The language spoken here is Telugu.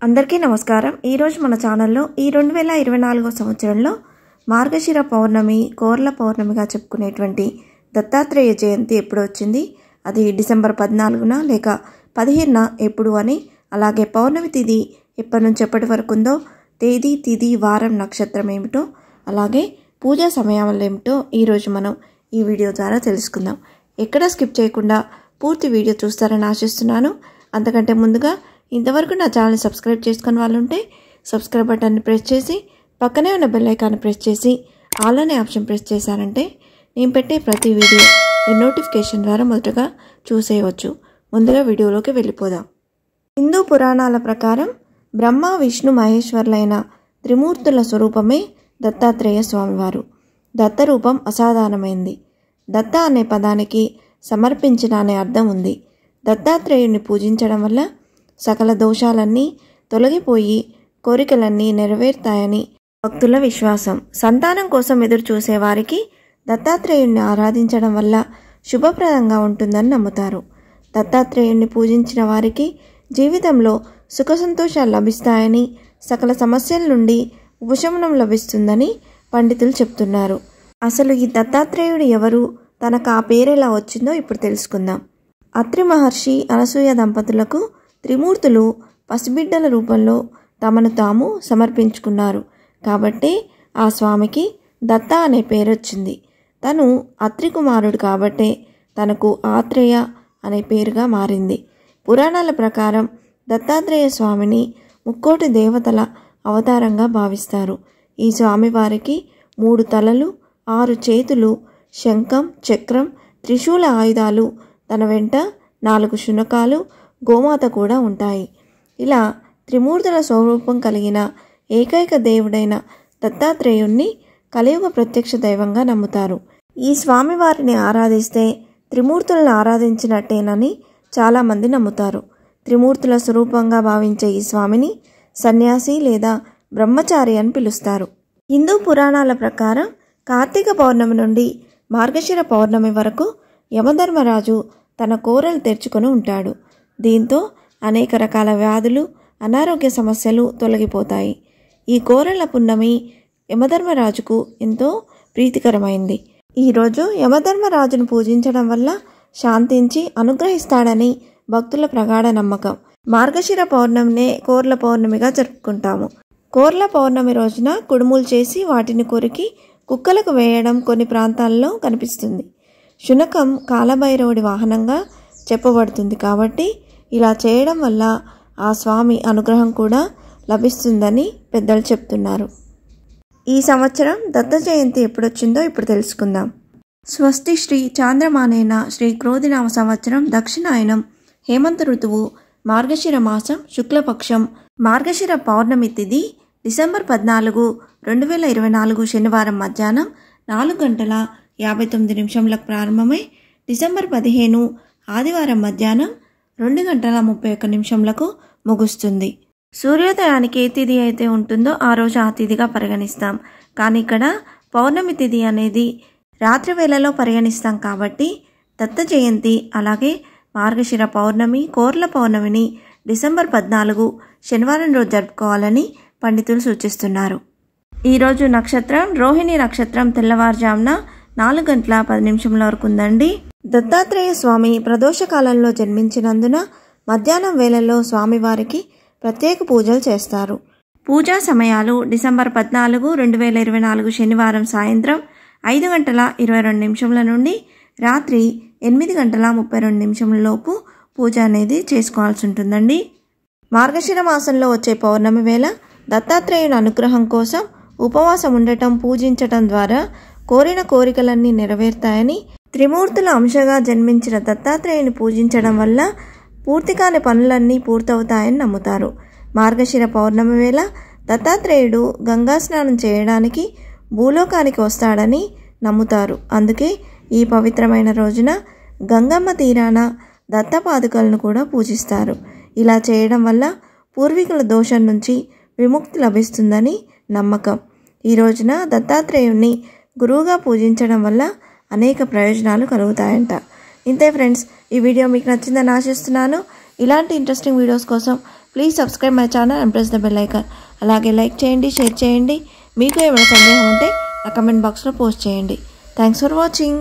అందరికీ నమస్కారం। ఈ రోజు మన ఛానల్లో ఈ 2024 సంవత్సరంలో మార్గశిర పౌర్ణమి కోర్ల పౌర్ణమిగా చెప్పుకునేటువంటి దత్తాత్రేయ జయంతి ఎప్పుడు వచ్చింది, అది డిసెంబర్ 14న లేక 15న ఎప్పుడు అని, అలాగే పౌర్ణమి తిథి ఎప్పటి నుంచి ఎప్పటి వరకు ఉందో, తేదీ తిథి వారం నక్షత్రం ఏమిటో, అలాగే పూజా సమయాలు ఏమిటో ఈ రోజు మనం ఈ వీడియో ద్వారా తెలుసుకుందాం। ఎక్కడ స్కిప్ చేయకుండా పూర్తి వీడియో చూస్తారని ఆశిస్తున్నాను। అంతకంటే ముందుగా ఇంతవరకు నా ఛానల్ సబ్స్క్రైబ్ చేసుకున్న వాళ్ళు ఉంటే సబ్స్క్రైబ్ బటన్ని ప్రెస్ చేసి పక్కనే ఉన్న బెల్ ఐకాన్ని ప్రెస్ చేసి ఆల్ అనే ఆప్షన్ ప్రెస్ చేశారంటే నేను పెట్టే ప్రతి వీడియో నోటిఫికేషన్ ద్వారా మొదటగా చూసేయవచ్చు। ముందుగా వీడియోలోకి వెళ్ళిపోదాం। హిందూ పురాణాల ప్రకారం బ్రహ్మ విష్ణు మహేశ్వరులైన త్రిమూర్తుల స్వరూపమే దత్తాత్రేయ స్వామివారు। దత్త రూపం అసాధారణమైంది। దత్త అనే పదానికి సమర్పించిన అనే అర్థం ఉంది। దత్తాత్రేయుని పూజించడం వల్ల సకల దోషాలన్నీ తొలగిపోయి కోరికలన్నీ నెరవేరుతాయని భక్తుల విశ్వాసం। సంతానం కోసం ఎదురు చూసే వారికి దత్తాత్రేయుణ్ణి ఆరాధించడం వల్ల శుభప్రదంగా ఉంటుందని నమ్ముతారు। దత్తాత్రేయుణ్ణి పూజించిన వారికి జీవితంలో సుఖ సంతోషాలు లభిస్తాయని, సకల సమస్యల నుండి ఉపశమనం లభిస్తుందని పండితులు చెప్తున్నారు। అసలు ఈ దత్తాత్రేయుడు ఎవరు, తనకు ఆ పేరెలా వచ్చిందో ఇప్పుడు తెలుసుకుందాం। అత్రి మహర్షి అనసూయ దంపతులకు త్రిమూర్తులు పసిబిడ్డల రూపంలో తమను తాము సమర్పించుకున్నారు కాబట్టి ఆ స్వామికి దత్త అనే పేరు వచ్చింది। తను అత్రి కుమారుడు కాబట్టే తనకు ఆత్రేయ అనే పేరుగా మారింది। పురాణాల ప్రకారం దత్తాత్రేయ స్వామిని ముక్కోటి దేవతల అవతారంగా భావిస్తారు। ఈ స్వామివారికి 3 తలలు, 6 చేతులు, శంఖం, చక్రం, త్రిశూల ఆయుధాలు, తన వెంట 4 శునకాలు, గోమాత కూడా ఉంటాయి। ఇలా త్రిమూర్తుల స్వరూపం కలిగిన ఏకైక దేవుడైన దత్తాత్రేయుణ్ణి కలియుగ ప్రత్యక్ష దైవంగా నమ్ముతారు। ఈ స్వామివారిని ఆరాధిస్తే త్రిమూర్తులను ఆరాధించినట్టేనని చాలామంది నమ్ముతారు। త్రిమూర్తుల స్వరూపంగా భావించే ఈ స్వామిని సన్యాసి లేదా బ్రహ్మచారి అని పిలుస్తారు। హిందూ పురాణాల ప్రకారం కార్తీక పౌర్ణమి నుండి మార్గశిర పౌర్ణమి వరకు యమధర్మరాజు తన కోరలు తెరుచుకొని ఉంటాడు। దీంతో అనేక రకాల వ్యాధులు, అనారోగ్య సమస్యలు తొలగిపోతాయి। ఈ కోరల పున్నమి యమధర్మరాజుకు ఎంతో ప్రీతికరమైంది। ఈరోజు యమధర్మరాజును పూజించడం వల్ల శాంతించి అనుగ్రహిస్తాడని భక్తుల ప్రగాఢ నమ్మకం। మార్గశిర పౌర్ణమినే కోర్ల పౌర్ణమిగా జరుపుకుంటాము। కోర్ల పౌర్ణమి రోజున కుడుములు చేసి వాటిని కొరికి కుక్కలకు వేయడం కొన్ని ప్రాంతాల్లో కనిపిస్తుంది। శునకం కాలభైరవుడి వాహనంగా చెప్పబడుతుంది కాబట్టి ఇలా చేయడం వల్ల ఆ స్వామి అనుగ్రహం కూడా లభిస్తుందని పెద్దలు చెప్తున్నారు। ఈ సంవత్సరం దత్త జయంతి ఎప్పుడొచ్చిందో ఇప్పుడు తెలుసుకుందాం। స్వస్తి శ్రీ చాంద్రమానేన శ్రీ క్రోధినామ సంవత్సరం దక్షిణాయనం హేమంత ఋతువు మార్గశిర మాసం శుక్లపక్షం మార్గశిర పౌర్ణమి తిథి డిసెంబర్ 14, 2024 శనివారం మధ్యాహ్నం 4:59 ప్రారంభమై డిసెంబర్ 15 ఆదివారం మధ్యాహ్నం 2:31 ముగుస్తుంది। సూర్యోదయానికి ఏ తిథి అయితే ఉంటుందో ఆ రోజు ఆ తిథిగా పరిగణిస్తాం, కానీ ఇక్కడ పౌర్ణమి తిథి అనేది రాత్రి వేళలో పరిగణిస్తాం కాబట్టి దత్త జయంతి అలాగే మార్గశిర పౌర్ణమి కోర్ల పౌర్ణమిని డిసెంబర్ 14 శనివారం రోజు జరుపుకోవాలని పండితులు సూచిస్తున్నారు। ఈరోజు నక్షత్రం రోహిణి నక్షత్రం తెల్లవారుజామున 4:10 వరకు ఉందండి। దత్తాత్రేయ స్వామి ప్రదోష కాలంలో జన్మించినందున మధ్యాహ్నం వేళల్లో స్వామివారికి ప్రత్యేక పూజలు చేస్తారు। పూజా సమయాలు డిసెంబర్ 14, 2024 శనివారం సాయంత్రం 5:22 నుండి రాత్రి 8:32 లోపు పూజ అనేది చేసుకోవాల్సి ఉంటుందండి। మార్గశిర మాసంలో వచ్చే పౌర్ణమి వేళ దత్తాత్రేయుని అనుగ్రహం కోసం ఉపవాసం ఉండటం, పూజించటం ద్వారా కోరిన కోరికలన్నీ నెరవేరుతాయని, త్రిమూర్తుల అంశగా జన్మించిన దత్తాత్రేయుని పూజించడం వల్ల పూర్తికాని పనులన్నీ పూర్తవుతాయని నమ్ముతారు। మార్గశిర పౌర్ణమి వేళ దత్తాత్రేయుడు గంగా స్నానం చేయడానికి భూలోకానికి వస్తాడని నమ్ముతారు। అందుకే ఈ పవిత్రమైన రోజున గంగమ్మ తీరాన దత్తపాదుకలను కూడా పూజిస్తారు। ఇలా చేయడం వల్ల పూర్వీకుల దోషం నుంచి విముక్తి లభిస్తుందని నమ్మకం। ఈ రోజున దత్తాత్రేయుణ్ణి గురువుగా పూజించడం వల్ల అనేక ప్రయోజనాలు కలుగుతాయంట। ఇంతే ఫ్రెండ్స్, ఈ వీడియో మీకు నచ్చిందని ఆశిస్తున్నాను। ఇలాంటి ఇంట్రెస్టింగ్ వీడియోస్ కోసం please subscribe my channel and press the bell icon. అలాగే లైక్ చేయండి, షేర్ చేయండి. మీకు ఏమైనా సందేహం ఉంటే నా కమెంట్ బాక్స్లో పోస్ట్ చేయండి. Thanks for watching.